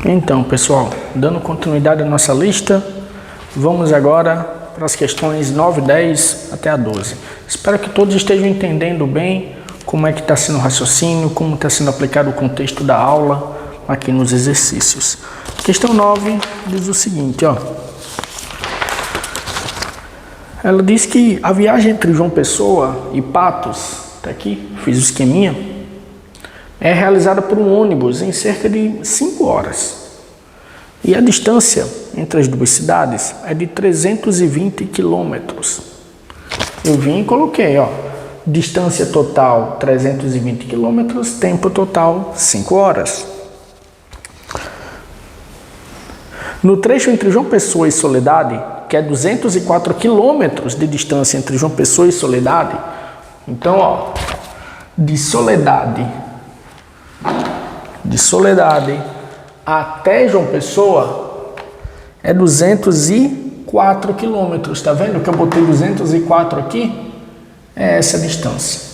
Então, pessoal, dando continuidade à nossa lista, vamos agora para as questões 9, 10 até a 12. Espero que todos estejam entendendo bem como é que está sendo o raciocínio, como está sendo aplicado o contexto da aula aqui nos exercícios. Questão 9 diz o seguinte, ó. Ela diz que a viagem entre João Pessoa e Patos, tá aqui, fiz o esqueminha, é realizada por um ônibus em cerca de 5 horas. E a distância entre as duas cidades é de 320 quilômetros. Eu vim e coloquei, ó, distância total 320 quilômetros, tempo total 5 horas. No trecho entre João Pessoa e Soledade, que é 204 quilômetros de distância entre João Pessoa e Soledade, então, ó, de Soledade até João Pessoa é 204 quilômetros, tá vendo que eu botei 204 aqui? É essa a distância.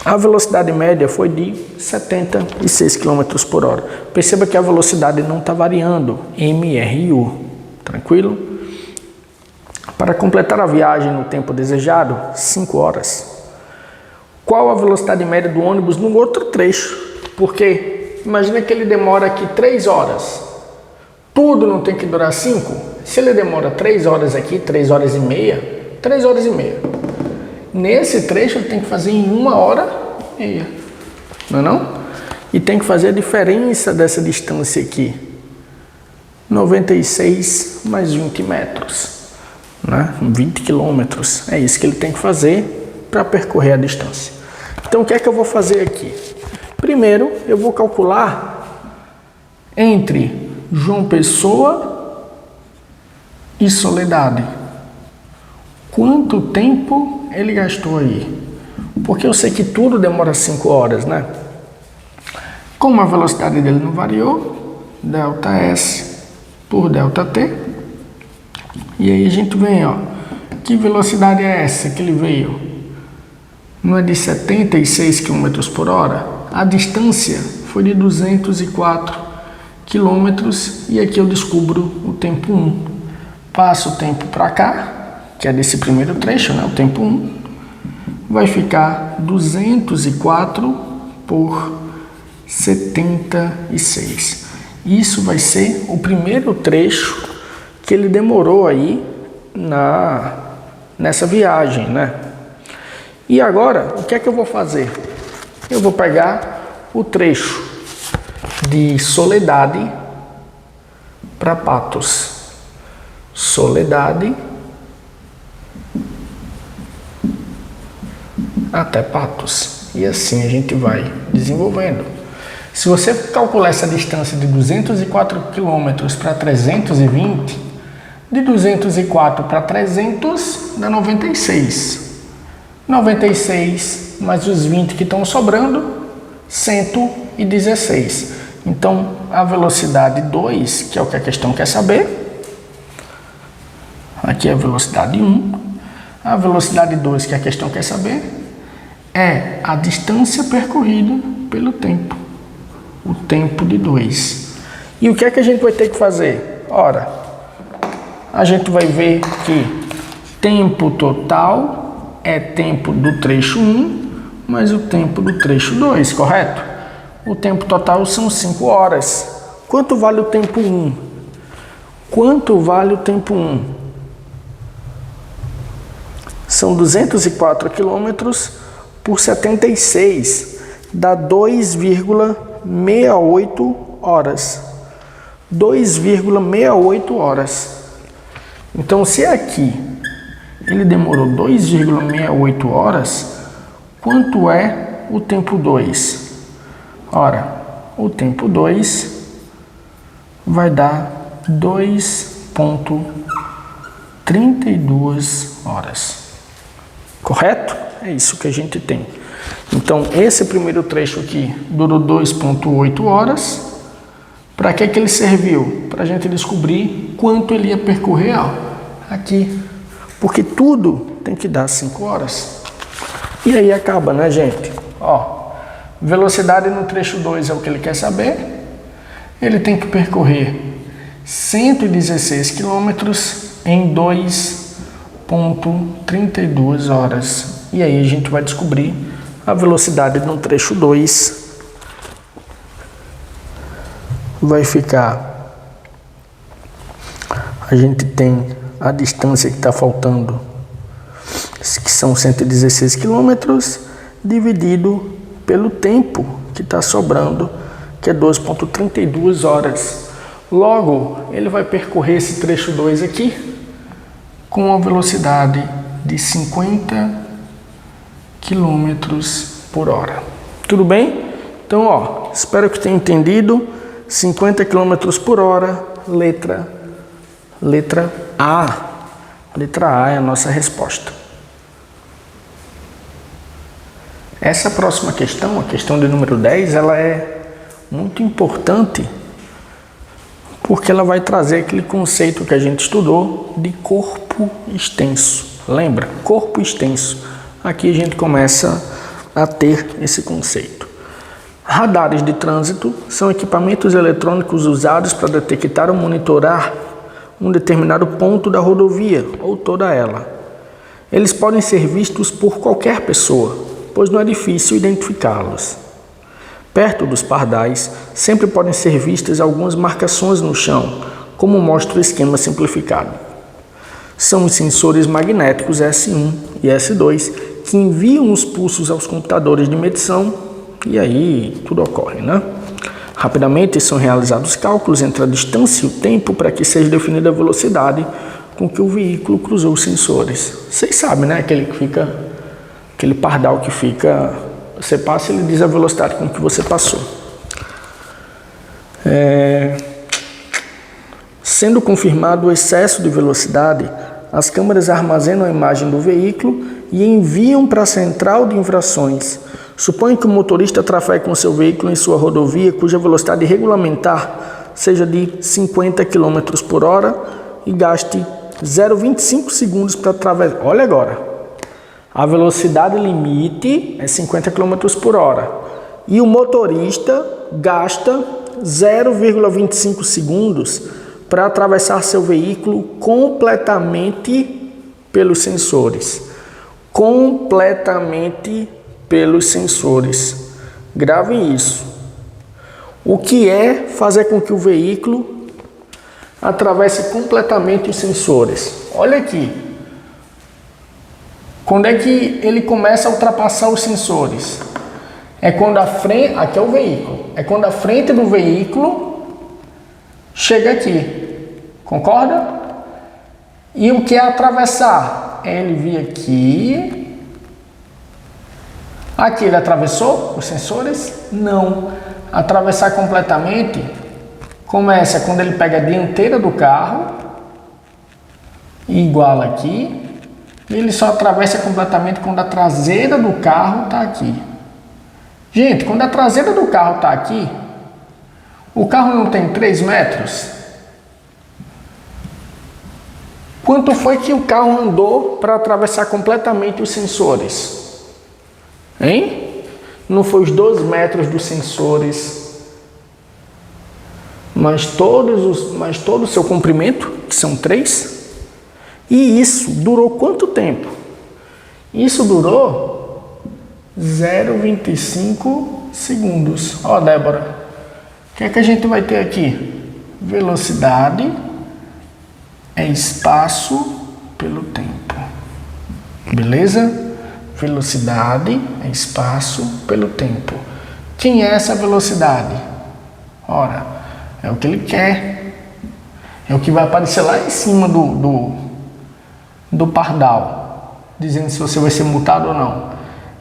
A velocidade média foi de 76 km por hora. Perceba que a velocidade não está variando, MRU, tranquilo? Para completar a viagem no tempo desejado, 5 horas. Qual a velocidade média do ônibus no outro trecho? Porque imagina que ele demora aqui 3 horas. Tudo não tem que durar 5? Se ele demora 3 horas aqui, 3 horas e meia, 3 horas e meia. Nesse trecho ele tem que fazer em 1 hora e meia. Não é não? E tem que fazer a diferença dessa distância aqui. 96 mais 20 metros. Né? 20 quilômetros. É isso que ele tem que fazer para percorrer a distância. Então o que é que eu vou fazer aqui? Primeiro eu vou calcular entre João Pessoa e Soledade. Quanto tempo ele gastou aí? Porque eu sei que tudo demora 5 horas, né? Como a velocidade dele não variou, ΔS por ΔT. E aí a gente vem, ó. Que velocidade é essa que ele veio? Não é de 76 km por hora? A distância foi de 204 km e aqui eu descubro o tempo 1. Passo o tempo para cá, que é desse primeiro trecho, né? O tempo 1, vai ficar 204 por 76. Isso vai ser o primeiro trecho que ele demorou aí nessa viagem, né? E agora, o que é que eu vou fazer? Eu vou pegar o trecho de Soledade para Patos. Soledade até Patos. E assim a gente vai desenvolvendo. Se você calcular essa distância de 204 km para 320, de 204 para 300 dá 96. 96 mais os 20 que estão sobrando, 116. Então, a velocidade 2, que é o que a questão quer saber, aqui é a velocidade 1, a velocidade 2, que a questão quer saber, é a distância percorrida pelo tempo, o tempo de 2. E o que é que a gente vai ter que fazer? Ora, a gente vai ver que tempo total é tempo do trecho 1, mais o tempo do trecho 2, correto? O tempo total são 5 horas. Quanto vale o tempo 1? Quanto vale o tempo 1? São 204 quilômetros por 76, dá 2,68 horas. 2,68 horas. Então, se aqui ele demorou 2,68 horas, quanto é o tempo 2? Ora, o tempo 2 vai dar 2,32 horas. Correto? É isso que a gente tem. Então, esse primeiro trecho aqui durou 2,8 horas. Para que ele serviu? Para a gente descobrir quanto ele ia percorrer, ó, aqui. Porque tudo tem que dar 5 horas. E aí acaba, né, gente? Ó, Velocidade no trecho 2 é o que ele quer saber. Ele tem que percorrer 116 km em 2,32 horas. E aí a gente vai descobrir a velocidade no trecho 2. Vai ficar... A gente tem a distância que está faltando, que são 116 km, dividido pelo tempo que está sobrando, que é 2,32 horas. Logo, ele vai percorrer esse trecho 2 aqui com a velocidade de 50 km por hora. Tudo bem? Então, ó, espero que tenha entendido. 50 km por hora, letra A. Letra A é a nossa resposta. Essa próxima questão, a questão de número 10, ela é muito importante porque ela vai trazer aquele conceito que a gente estudou de corpo extenso. Lembra? Corpo extenso. Aqui a gente começa a ter esse conceito. Radares de trânsito são equipamentos eletrônicos usados para detectar ou monitorar um determinado ponto da rodovia ou toda ela. Eles podem ser vistos por qualquer pessoa, pois não é difícil identificá-los. Perto dos pardais, sempre podem ser vistas algumas marcações no chão, como mostra o esquema simplificado. São os sensores magnéticos S1 e S2 que enviam os pulsos aos computadores de medição e aí tudo ocorre, né? Rapidamente são realizados cálculos entre a distância e o tempo para que seja definida a velocidade com que o veículo cruzou os sensores. Vocês sabem, né? Aquele pardal que fica... Você passa e ele diz a velocidade com que você passou. Sendo confirmado o excesso de velocidade, as câmeras armazenam a imagem do veículo e enviam para a central de infrações. Suponha que o motorista trafegue com seu veículo em sua rodovia, cuja velocidade regulamentar seja de 50 km por hora e gaste 0,25 segundos para atravessar. Olha agora, a velocidade limite é 50 km por hora e o motorista gasta 0,25 segundos para atravessar seu veículo completamente pelos sensores. Completamente pelos sensores. Gravem isso. O que é fazer com que o veículo atravesse completamente os sensores? Olha aqui. Quando é que ele começa a ultrapassar os sensores? É quando a frente... Aqui é o veículo. É quando a frente do veículo chega aqui. Concorda? E o que é atravessar? É ele vir aqui... Aqui ele atravessou os sensores? Não. Atravessar completamente começa quando ele pega a dianteira do carro e iguala aqui. E ele só atravessa completamente quando a traseira do carro está aqui. Gente, quando a traseira do carro está aqui, o carro não tem 3 metros? Quanto foi que o carro andou para atravessar completamente os sensores? Hein? Não foi os 12 metros dos sensores, mas todo o seu comprimento, que são 3. E isso durou quanto tempo? Isso durou 0,25 segundos. Ó, Débora, o que é que a gente vai ter aqui? Velocidade é espaço pelo tempo. Beleza? Velocidade é espaço pelo tempo. Quem é essa velocidade? Ora, é o que ele quer. É o que vai aparecer lá em cima do pardal, dizendo se você vai ser multado ou não.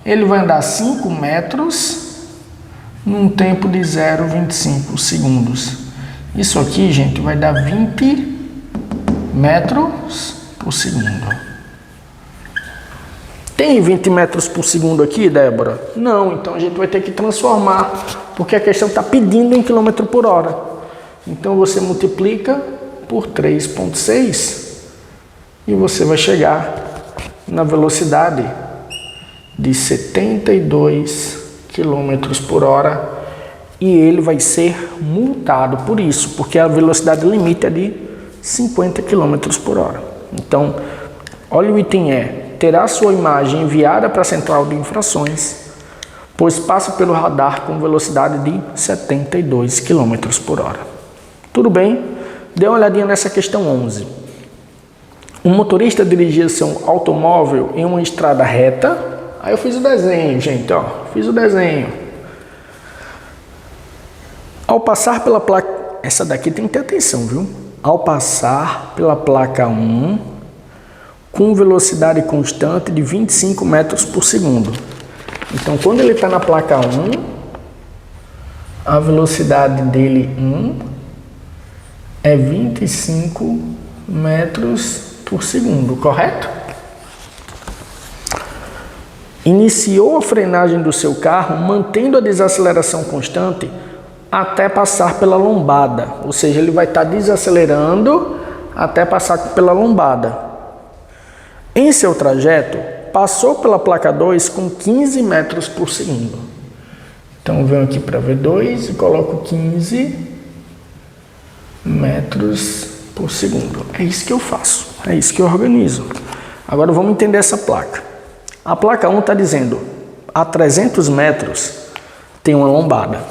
Ele vai andar 5 metros num tempo de 0,25 segundos. Isso aqui, gente, vai dar 20 metros por segundo. Tem 20 metros por segundo aqui, Débora? Não, então a gente vai ter que transformar, porque a questão está pedindo em quilômetro por hora. Então você multiplica por 3,6 e você vai chegar na velocidade de 72 km por hora e ele vai ser multado por isso, porque a velocidade limite é de 50 km por hora. Então, olha o item E, terá sua imagem enviada para a central de infrações, pois passa pelo radar com velocidade de 72 km por hora. Tudo bem? Dê uma olhadinha nessa questão 11. Um motorista dirigia seu automóvel em uma estrada reta. Aí eu fiz o desenho, gente, ó, fiz o desenho. Ao passar pela placa, essa daqui tem que ter atenção, viu? Ao passar pela placa 1, com velocidade constante de 25 metros por segundo. Então, quando ele está na placa 1, a velocidade dele 1 é 25 metros por segundo, correto? Iniciou a frenagem do seu carro, mantendo a desaceleração constante até passar pela lombada, ou seja, ele vai estar desacelerando até passar pela lombada. Em seu trajeto, passou pela placa 2 com 15 metros por segundo. Então, eu venho aqui para V2 e coloco 15 metros por segundo. É isso que eu faço, é isso que eu organizo. Agora, vamos entender essa placa. A placa 1 está dizendo, a 300 metros tem uma lombada.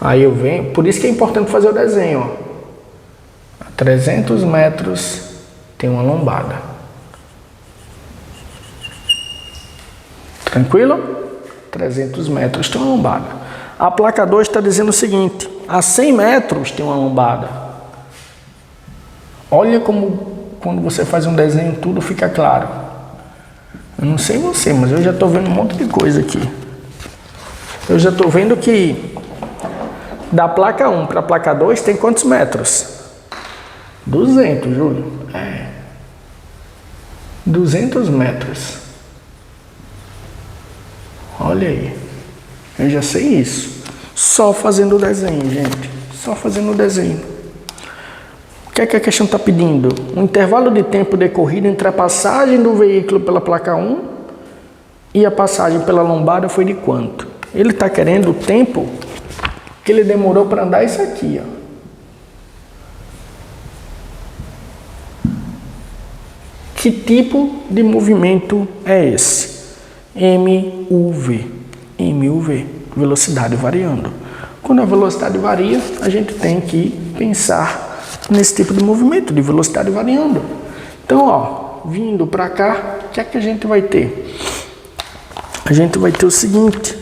Aí eu venho, por isso que é importante fazer o desenho, ó. A 300 metros tem uma lombada. Tranquilo? 300 metros tem uma lombada. A placa 2 está dizendo o seguinte, a 100 metros tem uma lombada. Olha como quando você faz um desenho tudo fica claro. Eu não sei você, mas eu já estou vendo um monte de coisa aqui. Eu já estou vendo que da placa 1 para a placa 2 tem quantos metros? 200, Júlio. 200 metros. Olha aí. Eu já sei isso. Só fazendo o desenho, gente. Só fazendo o desenho. O que é que a questão está pedindo? Um intervalo de tempo decorrido entre a passagem do veículo pela placa 1 e a passagem pela lombada foi de quanto? Ele está querendo o tempo que ele demorou para andar isso aqui, ó. Que tipo de movimento é esse? MUV. MUV, velocidade variando. Quando a velocidade varia, a gente tem que pensar nesse tipo de movimento, de velocidade variando. Então, ó, vindo para cá, o que é que a gente vai ter? A gente vai ter o seguinte.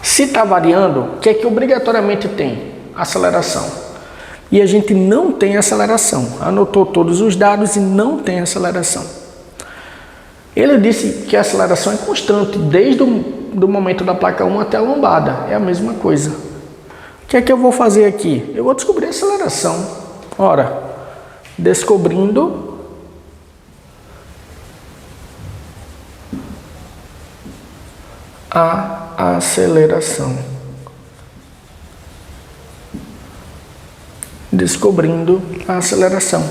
Se está variando, o que é que obrigatoriamente tem? Aceleração. E a gente não tem aceleração. Anotou todos os dados e não tem aceleração. Ele disse que a aceleração é constante desde o momento da placa 1 até a lombada. É a mesma coisa. O que é que eu vou fazer aqui? Eu vou descobrir a aceleração. Ora, descobrindo a aceleração. Descobrindo a aceleração.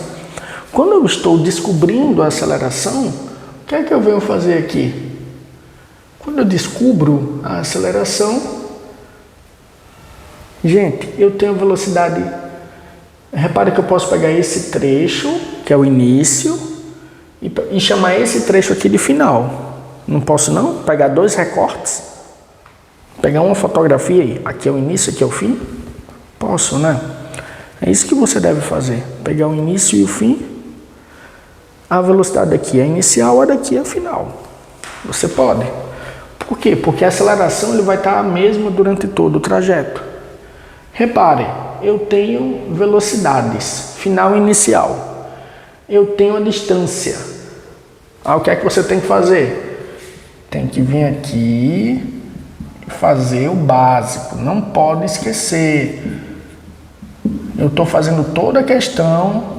Quando eu estou descobrindo a aceleração, o que é que eu venho fazer aqui? Quando eu descubro a aceleração, gente, eu tenho velocidade. Repare que eu posso pegar esse trecho, que é o início, e chamar esse trecho aqui de final. Não posso não? Pegar dois recortes? Pegar uma fotografia aí. Aqui é o início, aqui é o fim? Posso, né? É isso que você deve fazer. Pegar o início e o fim. A velocidade daqui é inicial, a daqui é final. Você pode. Por quê? Porque a aceleração ele vai estar a mesma durante todo o trajeto. Repare, eu tenho velocidades, final e inicial. Eu tenho a distância. O que é que você tem que fazer? Tem que vir aqui e fazer o básico. Não pode esquecer. Eu estou fazendo toda a questão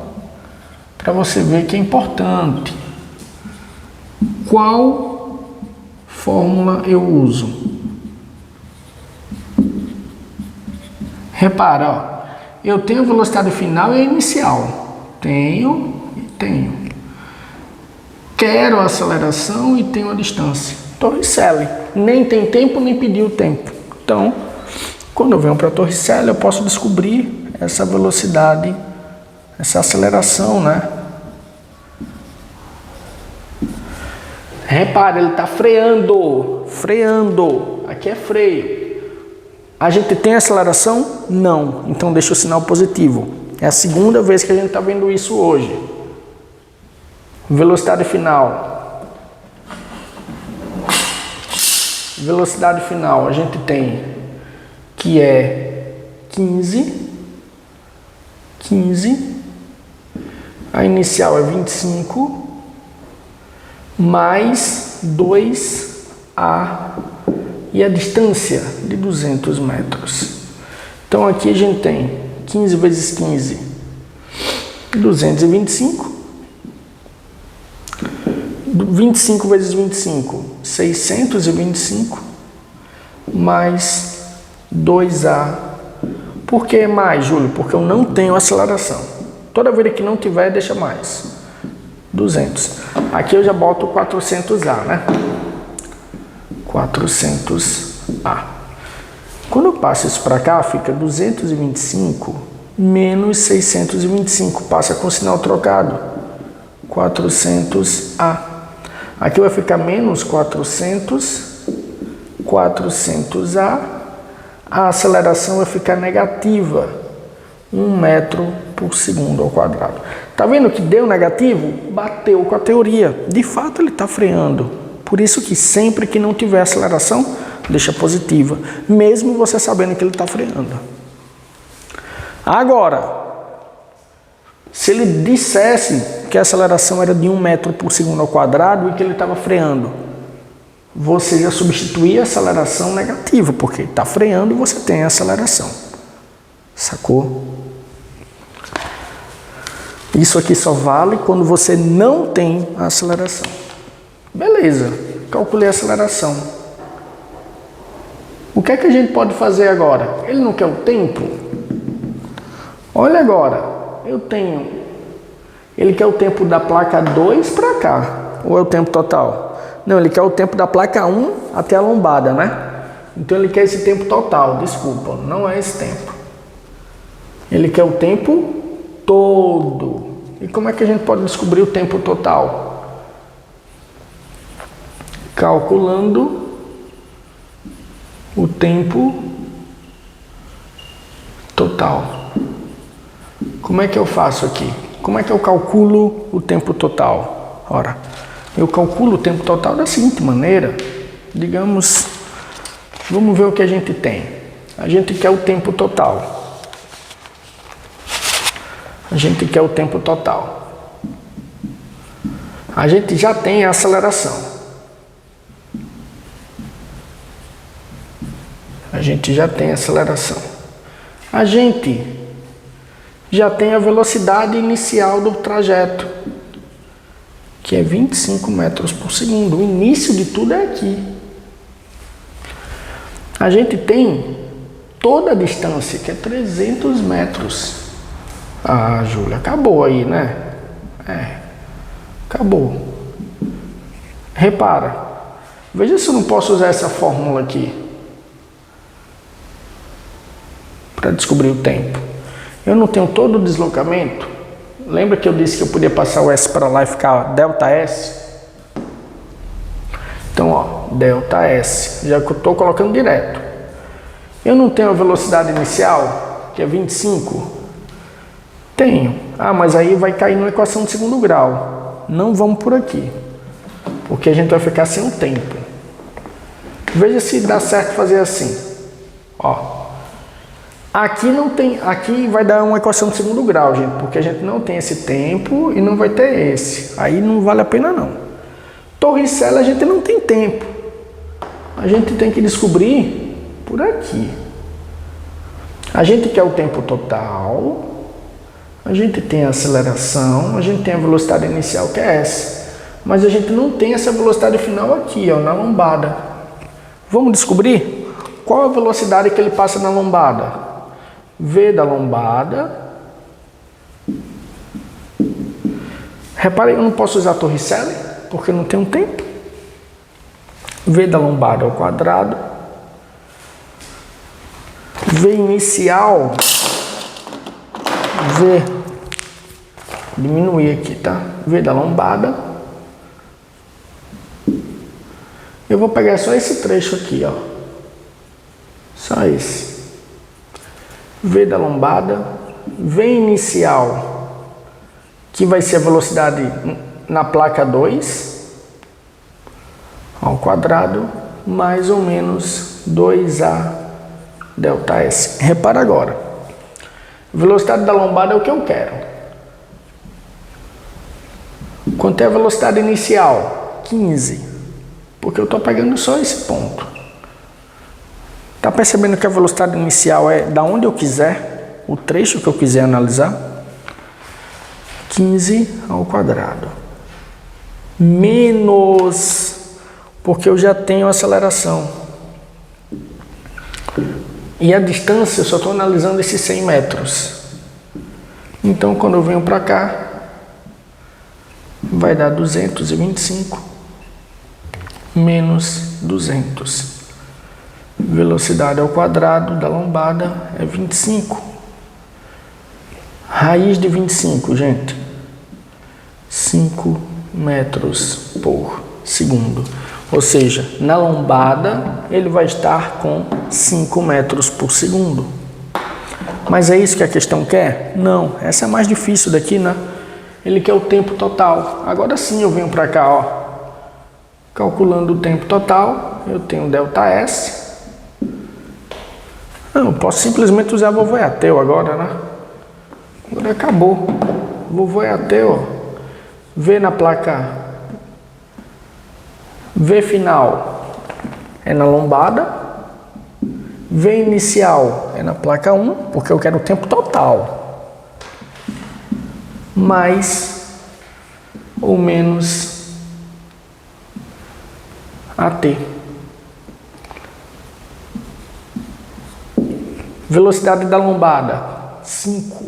para você ver que é importante. Qual fórmula eu uso? Repara, ó, eu tenho a velocidade final e a inicial. Tenho e tenho. Quero a aceleração e tenho a distância. Torricelli. Nem tem tempo, nem pediu tempo. Então, quando eu venho para a Torricelli, eu posso descobrir essa velocidade, essa aceleração, né? Repare, ele está freando. Freando. Aqui é freio. A gente tem aceleração? Não. Então deixa o sinal positivo. É a segunda vez que a gente está vendo isso hoje. Velocidade final. Velocidade final a gente tem que é 15. A inicial é 25. Mais 2A. E a distância de 200 metros. Então aqui a gente tem 15 vezes 15, 225. 25 vezes 25, 625. Mais 2A. Por que mais, Júlio? Porque eu não tenho aceleração. Toda vez que não tiver, deixa mais. 200. Aqui eu já boto 400A, né? 400A. Quando eu passo isso para cá, fica 225 menos 625. Passa com o sinal trocado. 400A. Aqui vai ficar menos 400A. A aceleração vai ficar negativa. 1 metro por segundo ao quadrado. Tá vendo que deu negativo? Bateu com a teoria. De fato, ele está freando. Por isso que sempre que não tiver aceleração, deixa positiva. Mesmo você sabendo que ele está freando. Agora, se ele dissesse que a aceleração era de 1 metro por segundo ao quadrado e que ele estava freando, você já substituía a aceleração negativa, porque está freando e você tem a aceleração. Sacou? Isso aqui só vale quando você não tem a aceleração. Beleza, calculei a aceleração. O que é que a gente pode fazer agora? Ele não quer o tempo? Olha agora, eu tenho... Ele quer o tempo da placa 2 para cá, ou é o tempo total? Não, ele quer o tempo da placa 1 até a lombada, né? Então ele quer esse tempo total, desculpa, não é esse tempo. Ele quer o tempo todo. E como é que a gente pode descobrir o tempo total? Calculando o tempo total. Como é que eu faço aqui? Como é que eu calculo o tempo total? Ora, eu calculo o tempo total da seguinte maneira. Digamos, vamos ver o que a gente tem. A gente quer o tempo total. A gente quer o tempo total. A gente já tem a aceleração. A gente já tem a aceleração. A gente já tem a velocidade inicial do trajeto, que é 25 metros por segundo. O início de tudo é aqui. A gente tem toda a distância, que é 300 metros. Ah, Júlia, acabou aí, né? Acabou. Repara. Veja se eu não posso usar essa fórmula aqui para descobrir o tempo. Eu não tenho todo o deslocamento. Lembra que eu disse que eu podia passar o S para lá e ficar ΔS? Então, ó, ΔS. Já que eu estou colocando direto. Eu não tenho a velocidade inicial, que é 25? Tenho. Ah, mas aí vai cair numa equação de segundo grau. Não vamos por aqui. Porque a gente vai ficar sem o tempo. Veja se dá certo fazer assim. Ó. Aqui não tem, aqui vai dar uma equação de segundo grau, gente, porque a gente não tem esse tempo e não vai ter esse. Aí não vale a pena não. Torricelli a gente não tem tempo. A gente tem que descobrir por aqui. A gente quer o tempo total. A gente tem a aceleração, a gente tem a velocidade inicial que é essa. Mas a gente não tem essa velocidade final aqui, ó, na lombada. Vamos descobrir qual a velocidade que ele passa na lombada. V da lombada. Repare, eu não posso usar Torricelli, porque não tem um tempo. V da lombada ao quadrado, V inicial, V, diminuir aqui, tá? V da lombada. Eu vou pegar só esse trecho aqui, ó. Só esse. V da lombada, V inicial, que vai ser a velocidade na placa 2, ao quadrado, mais ou menos 2A delta S. Repara agora. Velocidade da lombada é o que eu quero. Quanto é a velocidade inicial? 15. Porque eu estou pegando só esse ponto. Tá percebendo que a velocidade inicial é da onde eu quiser, o trecho que eu quiser analisar? 15 ao quadrado. Menos, porque eu já tenho aceleração. E a distância, eu só estou analisando esses 100 metros. Então, quando eu venho para cá, vai dar 225 menos 200. Velocidade ao quadrado da lombada é 25. Raiz de 25, gente. 5 metros por segundo. Ou seja, na lombada ele vai estar com 5 metros por segundo. Mas é isso que a questão quer? Não, essa é mais difícil daqui, né? Ele quer o tempo total. Agora sim eu venho para cá, ó. Calculando o tempo total, eu tenho ΔS. Eu posso simplesmente usar vovô é ateu agora, né? Agora acabou. Vovô é ateu. V na placa. V final é na lombada. V inicial é na placa 1, porque eu quero o tempo total. Mais ou menos AT. Velocidade da lombada, 5.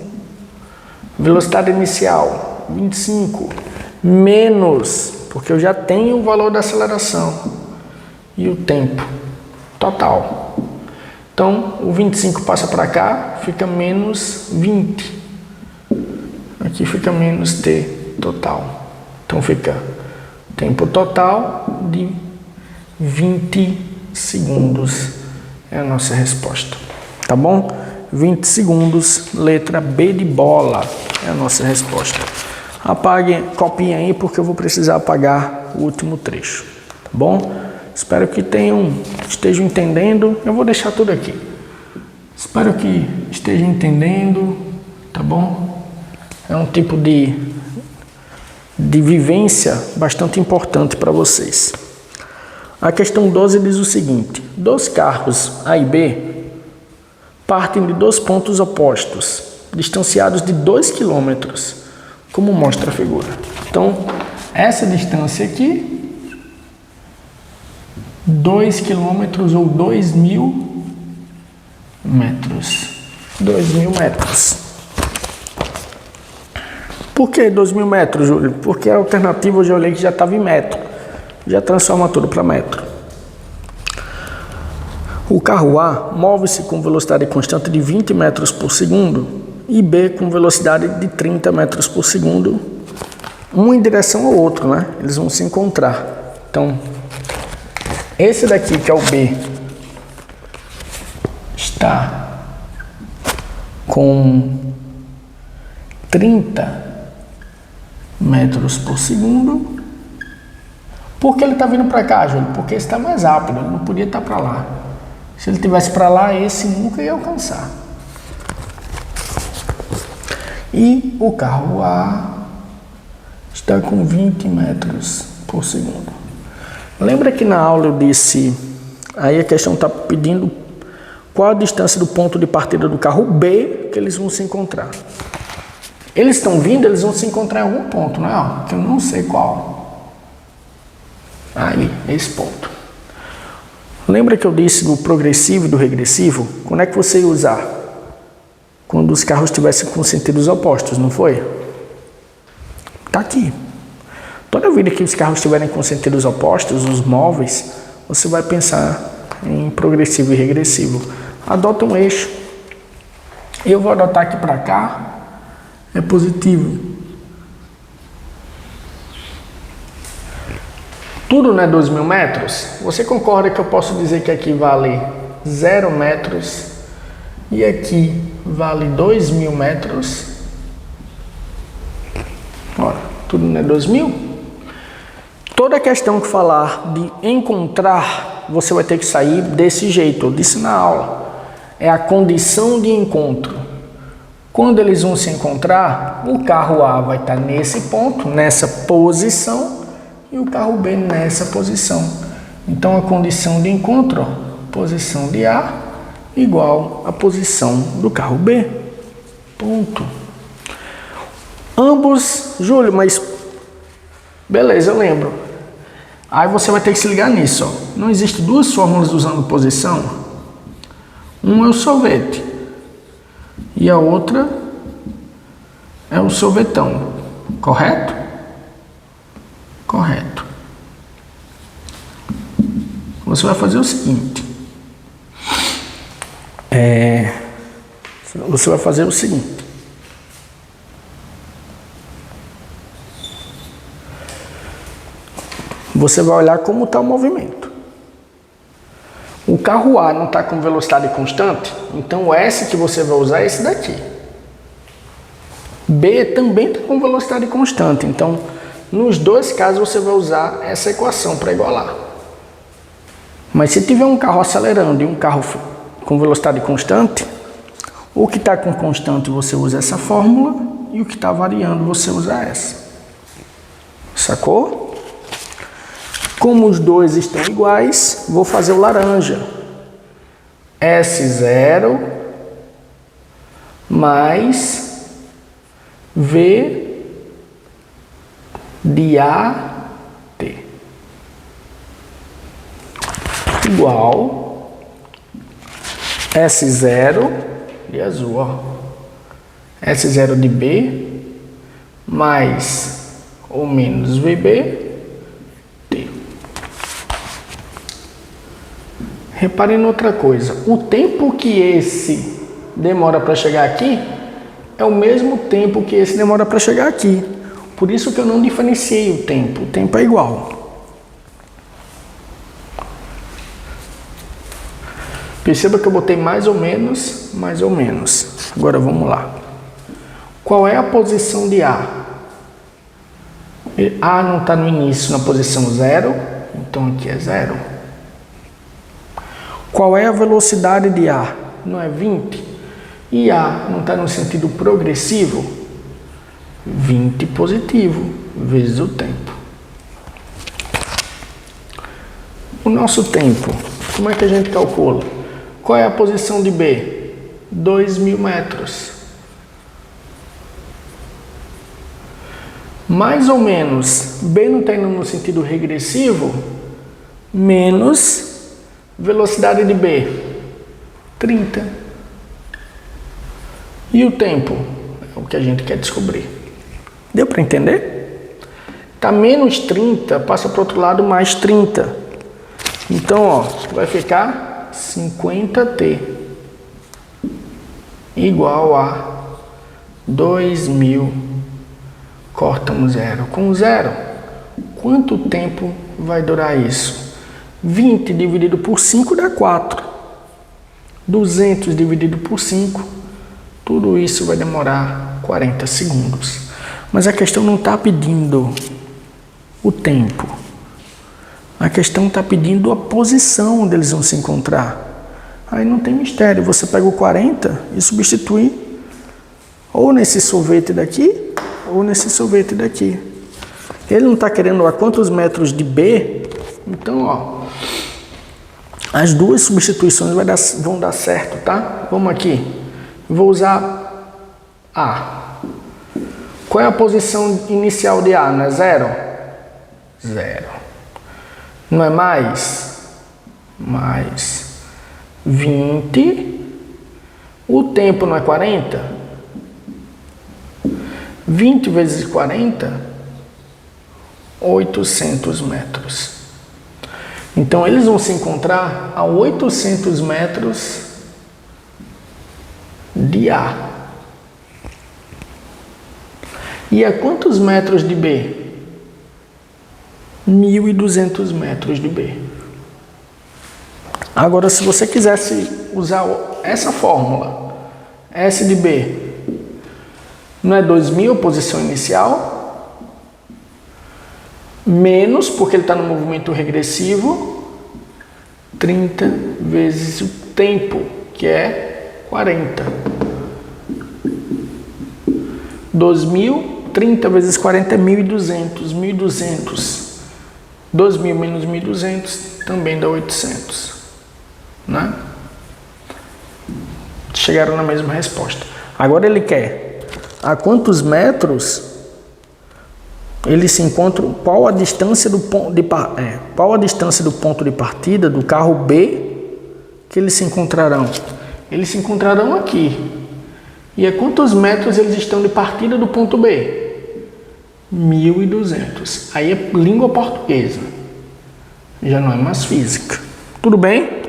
Velocidade inicial, 25. Menos, porque eu já tenho o valor da aceleração. E o tempo total. Então, o 25 passa para cá, fica menos 20. Aqui fica menos T total. Então, fica tempo total de 20 segundos. É a nossa resposta. Tá bom? 20 segundos, letra B de bola, é a nossa resposta. Apague, copiem aí, porque eu vou precisar apagar o último trecho. Tá bom? Espero que estejam entendendo. Eu vou deixar tudo aqui. Espero que estejam entendendo. Tá bom? É um tipo de vivência bastante importante para vocês. A questão 12 diz o seguinte: dois carros A e B partem de dois pontos opostos, distanciados de 2 km, como mostra a figura. Então, essa distância aqui, 2 km ou 2.000 metros. 2.000 metros. Por que 2.000 metros, Júlio? Porque a alternativa eu já olhei que já estava em metro. Já transforma tudo para metro. O carro A move-se com velocidade constante de 20 metros por segundo e B com velocidade de 30 metros por segundo, um em direção ao outro, né? Eles vão se encontrar. Então, esse daqui, que é o B, está com 30 metros por segundo. Por que ele está vindo para cá, Júlio? Porque esse está mais rápido, ele não podia estar para lá. Se ele tivesse para lá, esse nunca ia alcançar. E o carro A está com 20 metros por segundo. Lembra que na aula eu disse, aí a questão está pedindo qual a distância do ponto de partida do carro B que eles vão se encontrar. Eles estão vindo, eles vão se encontrar em algum ponto, não é? Que eu não sei qual. Aí, esse ponto. Lembra que eu disse do progressivo e do regressivo? Quando é que você ia usar? Quando os carros estivessem com sentidos opostos, não foi? Tá aqui. Toda vida que os carros estiverem com sentidos opostos, os móveis, você vai pensar em progressivo e regressivo. Adota um eixo. Eu vou adotar aqui para cá, é positivo. Tudo não é 2.000 metros? Você concorda que eu posso dizer que aqui vale 0 metros e aqui vale 2.000 metros? Olha, tudo não é 2.000? Toda questão que falar de encontrar, você vai ter que sair desse jeito. Eu disse na aula. É a condição de encontro. Quando eles vão se encontrar, o carro A vai estar nesse ponto, nessa posição, e o carro B nessa posição. Então a condição de encontro, ó, posição de A igual a posição do carro B. Ponto. Ambos, Júlio, mas beleza, eu lembro. Aí você vai ter que se ligar nisso, ó. Não existem duas fórmulas usando posição. Um é o sorvete e a outra é o sorvetão, correto? Correto. Você vai fazer o seguinte. Você vai fazer o seguinte. Você vai olhar como está o movimento. O carro A não está com velocidade constante, então o S que você vai usar é esse daqui. B também está com velocidade constante, então nos dois casos você vai usar essa equação para igualar. Mas se tiver um carro acelerando e um carro com velocidade constante, o que está com constante você usa essa fórmula e o que está variando você usa essa. Sacou? Como os dois estão iguais, vou fazer o laranja. S0 mais V de AT igual S0 de azul, ó. S0 de B mais ou menos VB T. Reparem em outra coisa, o tempo que esse demora para chegar aqui é o mesmo tempo que esse demora para chegar aqui. Por isso que eu não diferenciei o tempo é igual. Perceba que eu botei mais ou menos, mais ou menos. Agora vamos lá. Qual é a posição de A? A não está no início, na posição 0, então aqui é 0. Qual é a velocidade de A? Não é 20? E A não está no sentido progressivo? 20 positivo vezes o tempo. O nosso tempo, como é que a gente calcula? Qual é a posição de B? 2.000 metros. Mais ou menos, B não está indo no sentido regressivo, menos velocidade de B, 30. E o tempo? É o que a gente quer descobrir. Deu para entender? Tá menos 30, passa para o outro lado mais 30. Então, ó, vai ficar 50T igual a 2.000, corta um zero com zero. Quanto tempo vai durar isso? 20 dividido por 5 dá 4. 200 dividido por 5, tudo isso vai demorar 40 segundos. Mas a questão não está pedindo o tempo. A questão está pedindo a posição onde eles vão se encontrar. Aí não tem mistério. Você pega o 40 e substitui ou nesse sorvete daqui ou nesse sorvete daqui. Ele não está querendo a quantos metros de B. Então, ó, as duas substituições vão dar certo, tá? Vamos aqui. Vou usar A. Qual é a posição inicial de A? Não é 0? 0. Não é mais? Mais 20. O tempo não é 40? 20 vezes 40, 800 metros. Então eles vão se encontrar a 800 metros de A. E a quantos metros de B? 1.200 metros de B. Agora, se você quisesse usar essa fórmula, S de B, não é 2.000 a posição inicial, menos, porque ele está no movimento regressivo, 30 vezes o tempo, que é 40. 2.000, 30 vezes 40 é 1.200. 1.200. 2.000 menos 1.200 também dá 800. Né? Chegaram na mesma resposta. Agora ele quer a quantos metros eles se encontram, qual a distância do ponto de partida do carro B que eles se encontrarão? Eles se encontrarão aqui. E a quantos metros eles estão de partida do ponto B? 1.200. Aí é língua portuguesa. Já não é mais física. Tudo bem?